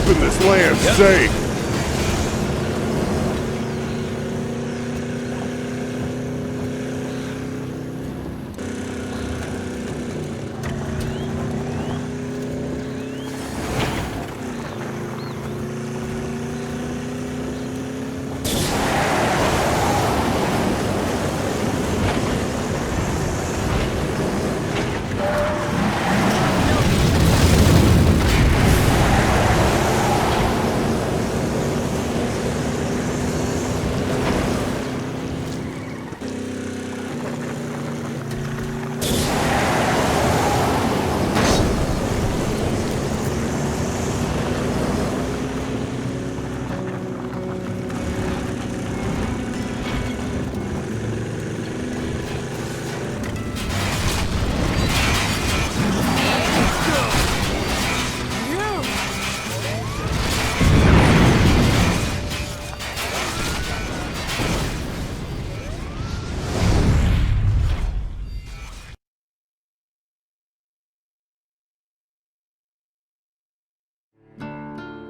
keeping this land safe.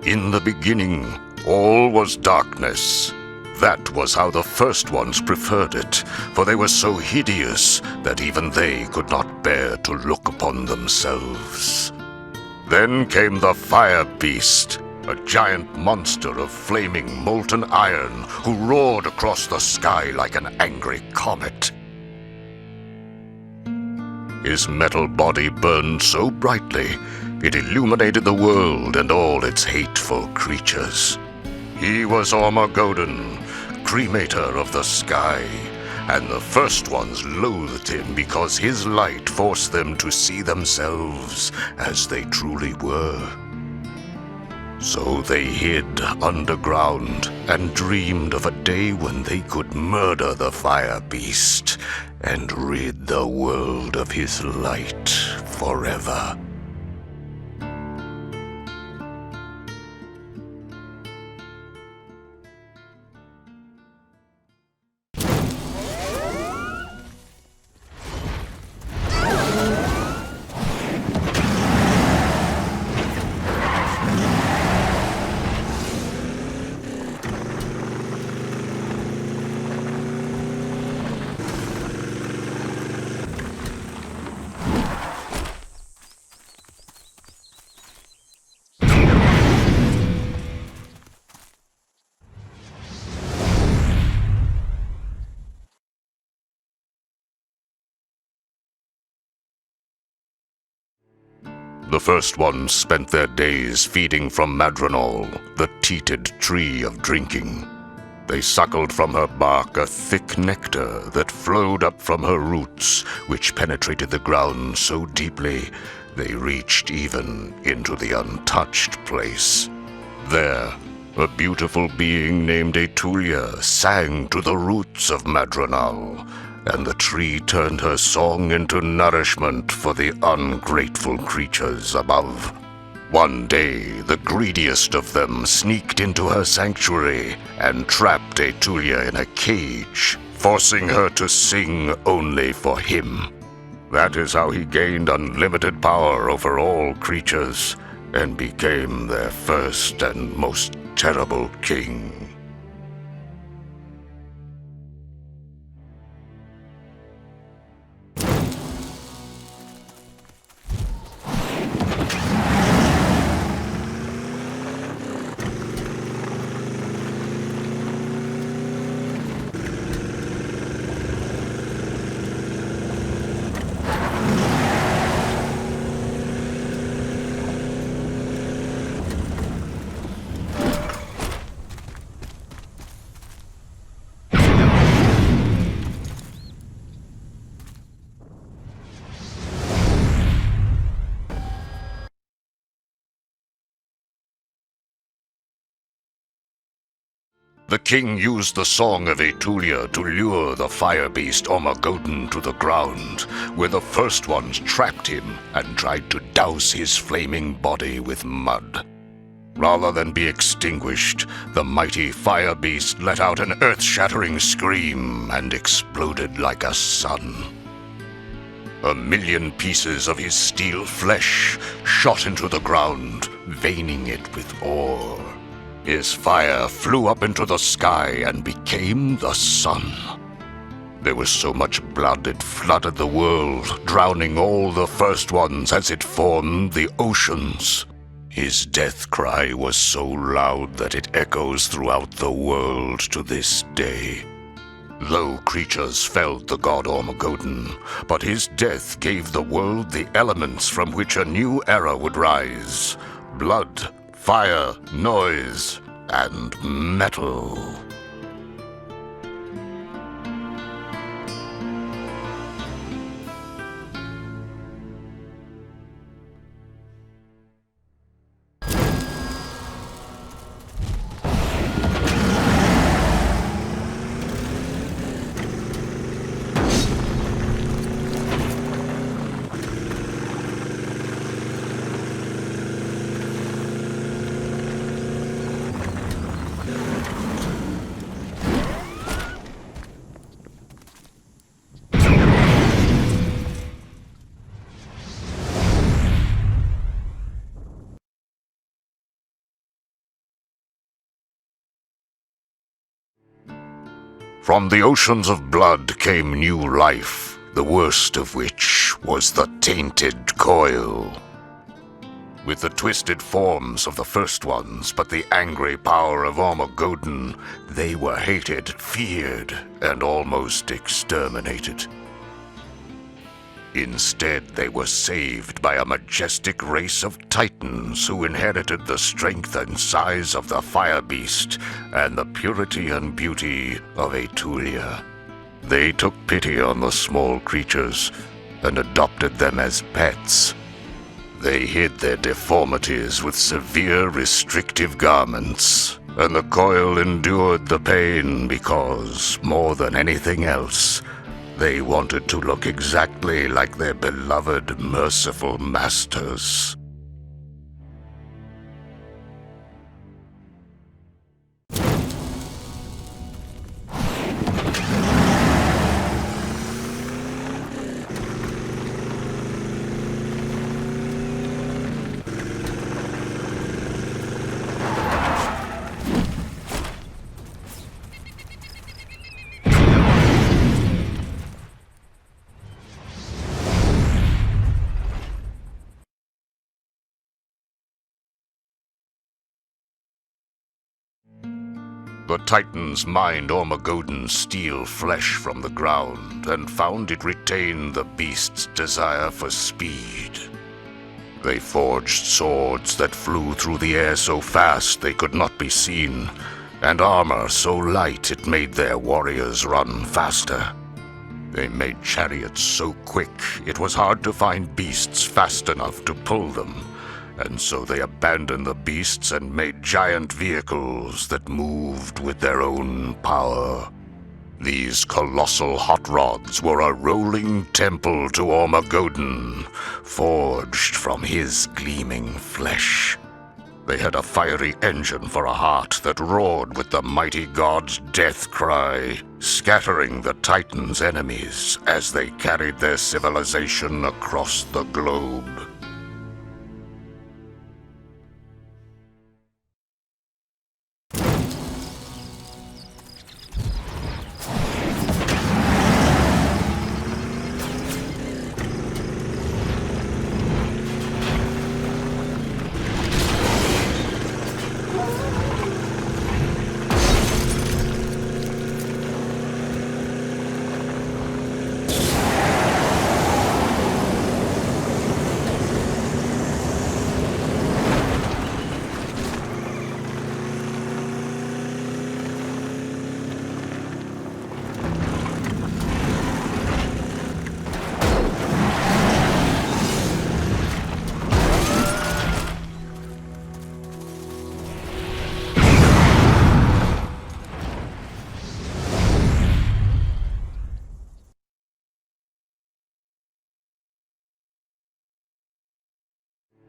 In the beginning, all was darkness. That was how the first ones preferred it, for they were so hideous that even they could not bear to look upon themselves. Then came the fire beast, a giant monster of flaming molten iron who roared across the sky like an angry comet. His metal body burned so brightly, it illuminated the world and all its hateful creatures. He was Armageddon, cremator of the sky, and the first ones loathed him because his light forced them to see themselves as they truly were. So they hid underground and dreamed of a day when they could murder the fire beast and rid the world of his light forever. The first ones spent their days feeding from Madronal, the teated tree of drinking. They suckled from her bark a thick nectar that flowed up from her roots, which penetrated the ground so deeply they reached even into the untouched place. There, a beautiful being named Etulia sang to the roots of Madronal, and the tree turned her song into nourishment for the ungrateful creatures above. One day, the greediest of them sneaked into her sanctuary and trapped Etulia in a cage, forcing her to sing only for him. That is how he gained unlimited power over all creatures and became their first and most terrible king. The king used the song of Etulia to lure the fire beast Armageddon to the ground, where the first ones trapped him and tried to douse his flaming body with mud. Rather than be extinguished, the mighty fire beast let out an earth-shattering scream and exploded like a sun. 1,000,000 pieces of his steel flesh shot into the ground, veining it with ore. His fire flew up into the sky and became the sun. There was so much blood it flooded the world, drowning all the first ones as it formed the oceans. His death cry was so loud that it echoes throughout the world to this day. Low creatures felled the god Ormagoden, but his death gave the world the elements from which a new era would rise: blood, fire, noise, and metal. From the oceans of blood came new life, the worst of which was the tainted coil. With the twisted forms of the first ones, but the angry power of Ormagoden, they were hated, feared, and almost exterminated. Instead, they were saved by a majestic race of titans who inherited the strength and size of the fire beast and the purity and beauty of Etulia. They took pity on the small creatures and adopted them as pets. They hid their deformities with severe restrictive garments, and the coil endured the pain because, more than anything else, they wanted to look exactly like their beloved, merciful masters. The Titans mined Ormagoden's steel flesh from the ground and found it retained the beast's desire for speed. They forged swords that flew through the air so fast they could not be seen, and armor so light it made their warriors run faster. They made chariots so quick it was hard to find beasts fast enough to pull them, and so they abandoned the beasts and made giant vehicles that moved with their own power. These colossal hot rods were a rolling temple to Ormagoden, forged from his gleaming flesh. They had a fiery engine for a heart that roared with the mighty god's death cry, scattering the Titans' enemies as they carried their civilization across the globe.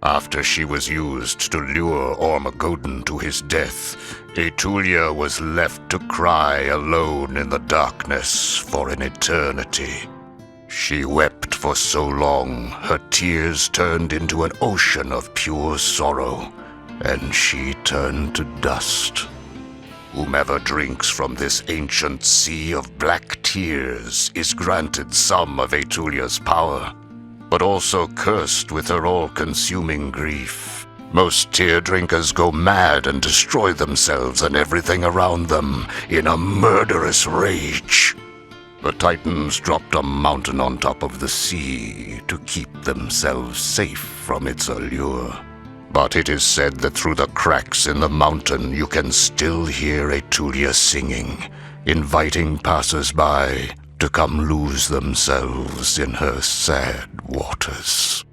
After she was used to lure Ormagoden to his death, Etulia was left to cry alone in the darkness for an eternity. She wept for so long, her tears turned into an ocean of pure sorrow, and she turned to dust. Whomever drinks from this ancient sea of black tears is granted some of Etulia's power, but also cursed with her all-consuming grief. Most tear drinkers go mad and destroy themselves and everything around them in a murderous rage. The Titans dropped a mountain on top of the sea to keep themselves safe from its allure. But it is said that through the cracks in the mountain you can still hear Etulia singing, inviting passers-by to come lose themselves in her sad waters.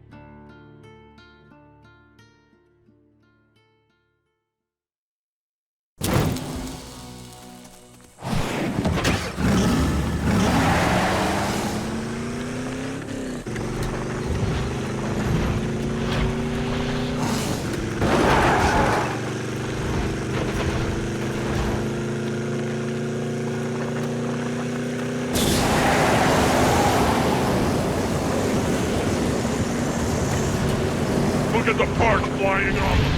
Look at the parts flying off!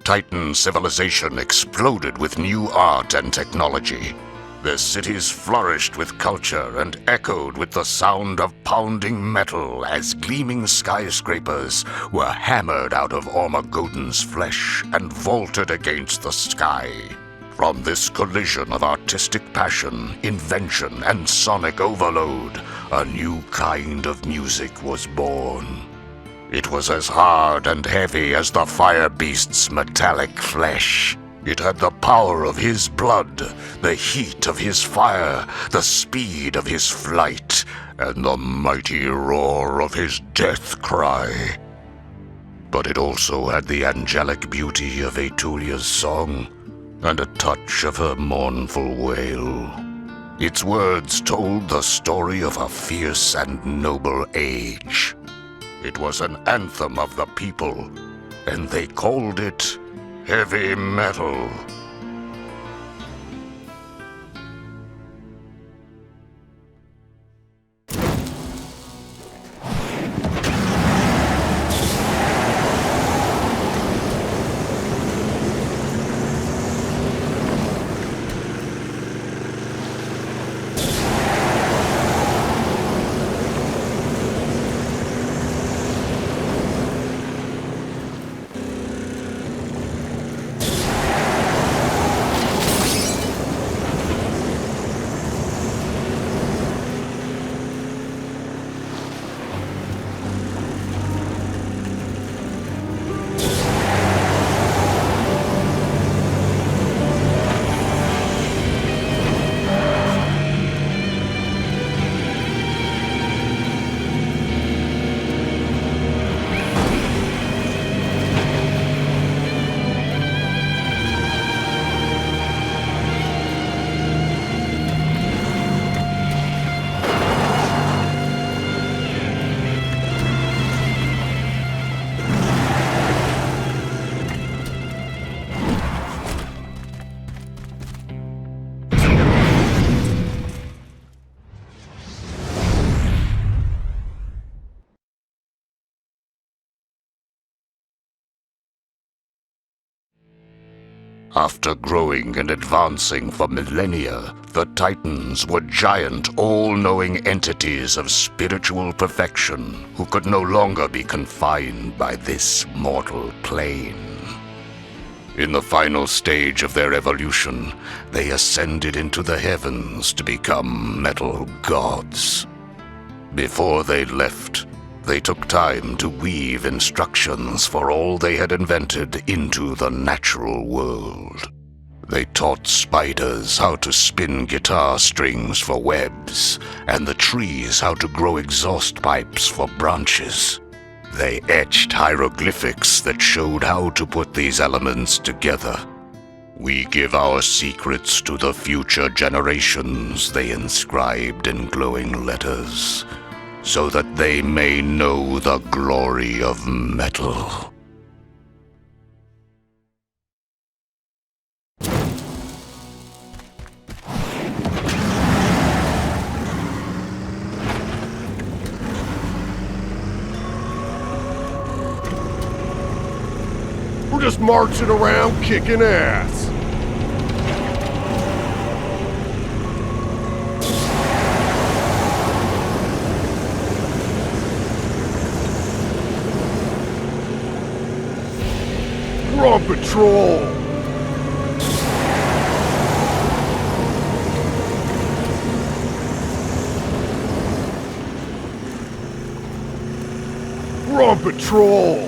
Titan civilization exploded with new art and technology. Their cities flourished with culture and echoed with the sound of pounding metal as gleaming skyscrapers were hammered out of Ormagodon's flesh and vaulted against the sky. From this collision of artistic passion, invention, and sonic overload, a new kind of music was born. It was as hard and heavy as the fire beast's metallic flesh. It had the power of his blood, the heat of his fire, the speed of his flight, and the mighty roar of his death cry. But it also had the angelic beauty of Etulia's song, and a touch of her mournful wail. Its words told the story of a fierce and noble age. It was an anthem of the people, and they called it heavy metal. After growing and advancing for millennia, the Titans were giant, all-knowing entities of spiritual perfection who could no longer be confined by this mortal plane. In the final stage of their evolution, they ascended into the heavens to become metal gods. Before they left, they took time to weave instructions for all they had invented into the natural world. They taught spiders how to spin guitar strings for webs, and the trees how to grow exhaust pipes for branches. They etched hieroglyphics that showed how to put these elements together. We give our secrets to the future generations, they inscribed in glowing letters, so that they may know the glory of metal. We're just marching around kicking ass. We're on patrol. We're on patrol.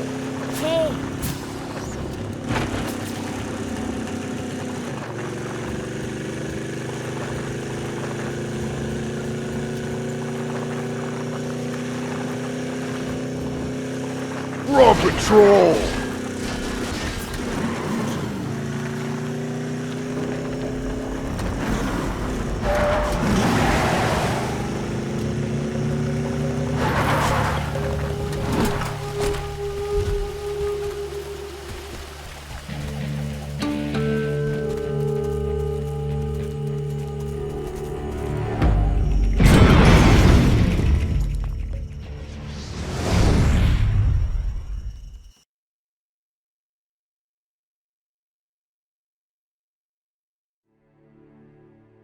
We're on patrol!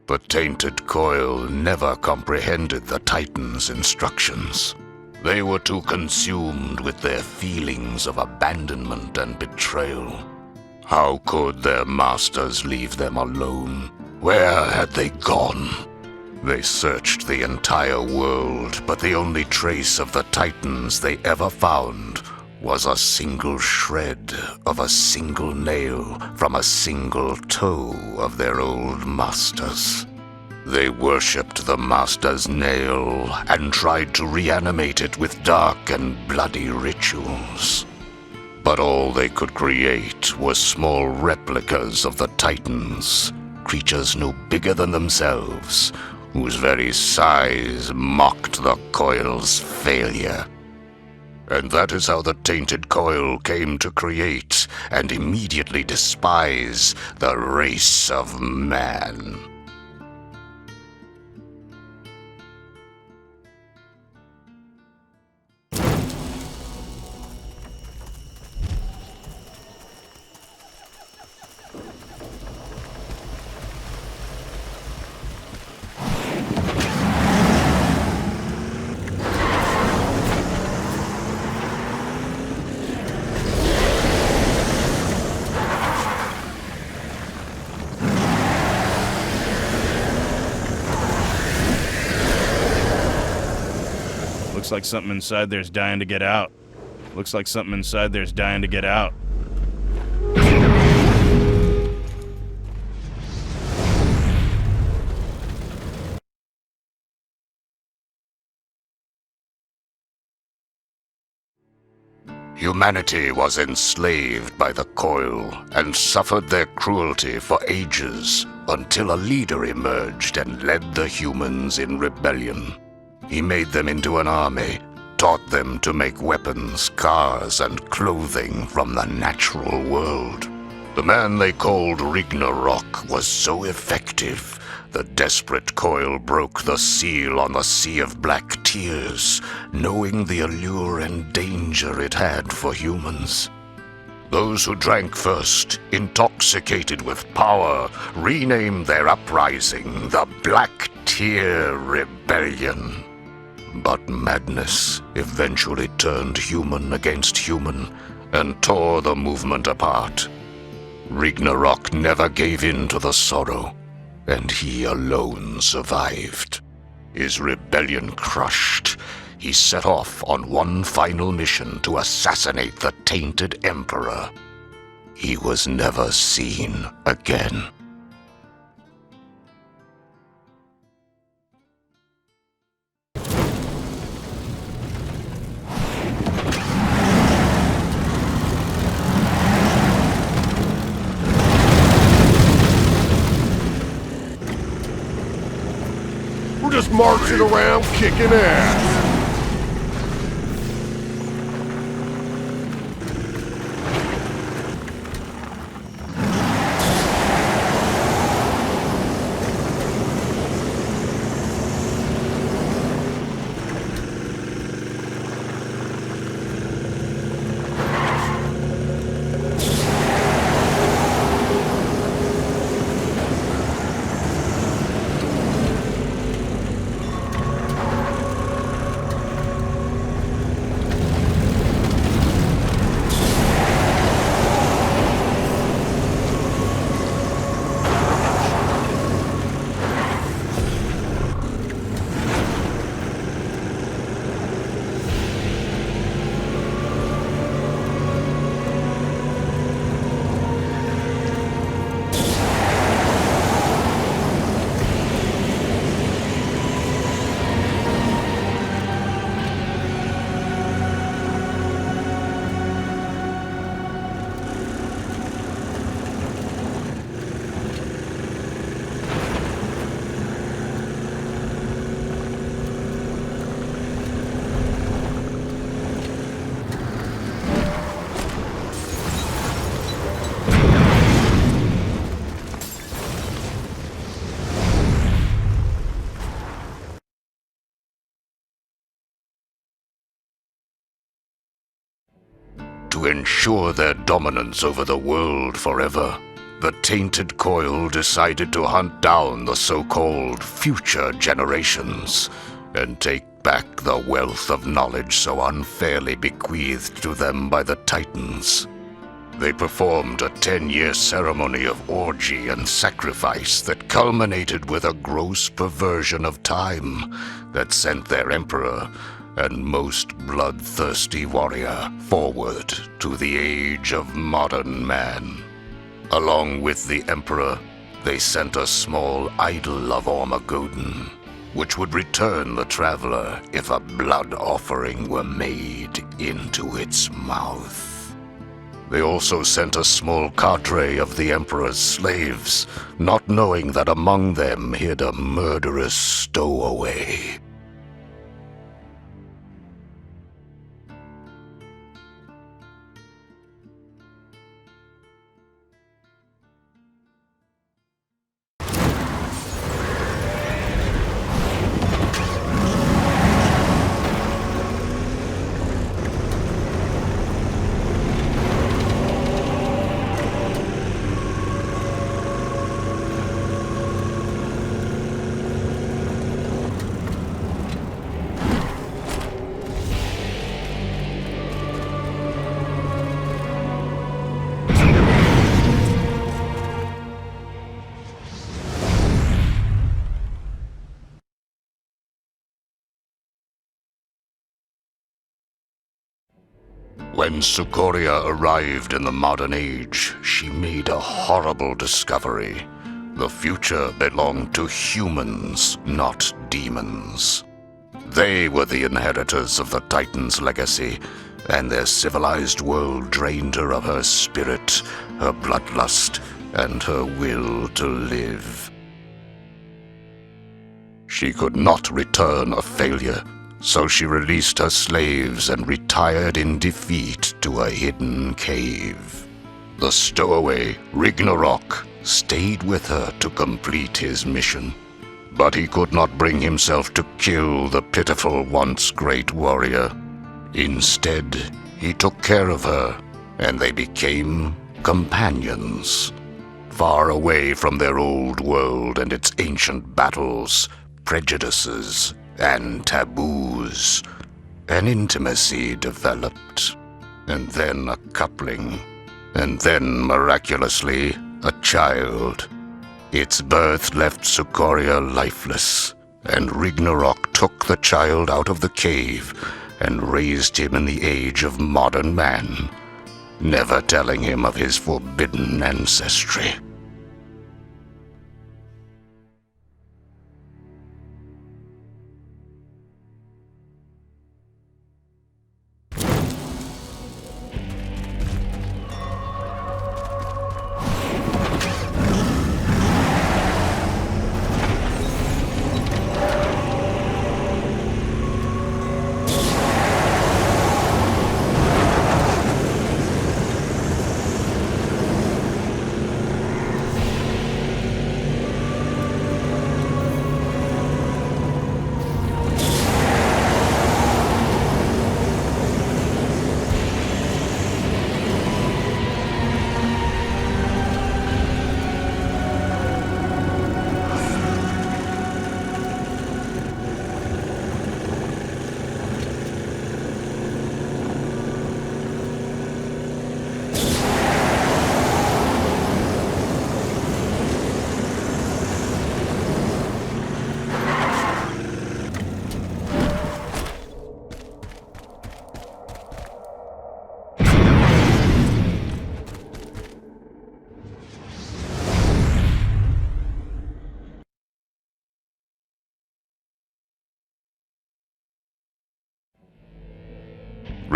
The tainted coil never comprehended the Titans' instructions. They were too consumed with their feelings of abandonment and betrayal. How could their masters leave them alone? Where had they gone? They searched the entire world, but the only trace of the Titans they ever found was a single shred of a single nail from a single toe of their old masters. They worshipped the master's nail and tried to reanimate it with dark and bloody rituals. But all they could create were small replicas of the Titans, creatures no bigger than themselves, whose very size mocked the coil's failure. And that is how the tainted coil came to create and immediately despise the race of man. Looks like something inside there's dying to get out. Looks like something inside there's dying to get out. Humanity was enslaved by the coil and suffered their cruelty for ages until a leader emerged and led the humans in rebellion. He made them into an army, taught them to make weapons, cars, and clothing from the natural world. The man they called Ragnarok was so effective, the desperate coil broke the seal on the sea of black tears, knowing the allure and danger it had for humans. Those who drank first, intoxicated with power, renamed their uprising the Black Tear Rebellion. But madness eventually turned human against human and tore the movement apart. Ragnarok never gave in to the sorrow, and he alone survived. His rebellion crushed, he set off on one final mission to assassinate the tainted emperor. He was never seen again. We're just marching around kicking ass. To ensure their dominance over the world forever, the Tainted Coil decided to hunt down the so-called future generations and take back the wealth of knowledge so unfairly bequeathed to them by the Titans. They performed a 10-year ceremony of orgy and sacrifice that culminated with a gross perversion of time that sent their emperor and most bloodthirsty warrior forward to the age of modern man. Along with the emperor, they sent a small idol of Ormagoden, which would return the traveler if a blood offering were made into its mouth. They also sent a small cadre of the emperor's slaves, not knowing that among them hid a murderous stowaway. When Sukoria arrived in the modern age, she made a horrible discovery. The future belonged to humans, not demons. They were the inheritors of the Titan's legacy, and their civilized world drained her of her spirit, her bloodlust, and her will to live. She could not return a failure, so she released her slaves and retired in defeat to a hidden cave. The stowaway, Ragnarok, stayed with her to complete his mission, but he could not bring himself to kill the pitiful once great warrior. Instead, he took care of her and they became companions. Far away from their old world and its ancient battles, prejudices, and taboos, an intimacy developed, and then a coupling, and then, miraculously, a child. Its birth left Sukoria lifeless, and Ragnarok took the child out of the cave and raised him in the age of modern man, never telling him of his forbidden ancestry.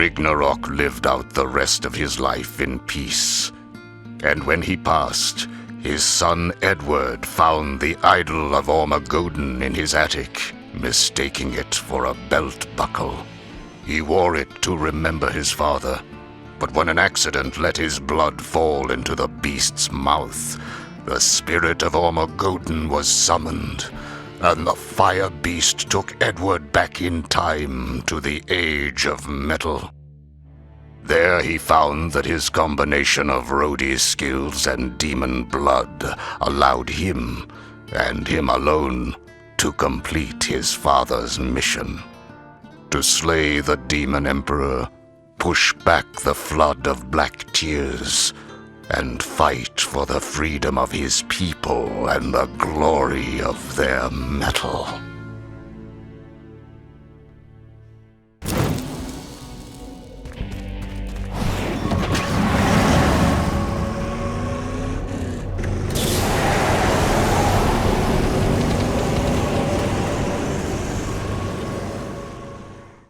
Ragnarok lived out the rest of his life in peace. And when he passed, his son Edward found the idol of Ormagodden in his attic, mistaking it for a belt buckle. He wore it to remember his father, but when an accident let his blood fall into the beast's mouth, the spirit of Ormagodden was summoned, and the fire beast took Edward back in time to the age of metal. There he found that his combination of roadie's skills and demon blood allowed him, and him alone, to complete his father's mission. To slay the demon emperor, push back the flood of black tears, and fight for the freedom of his people and the glory of their metal.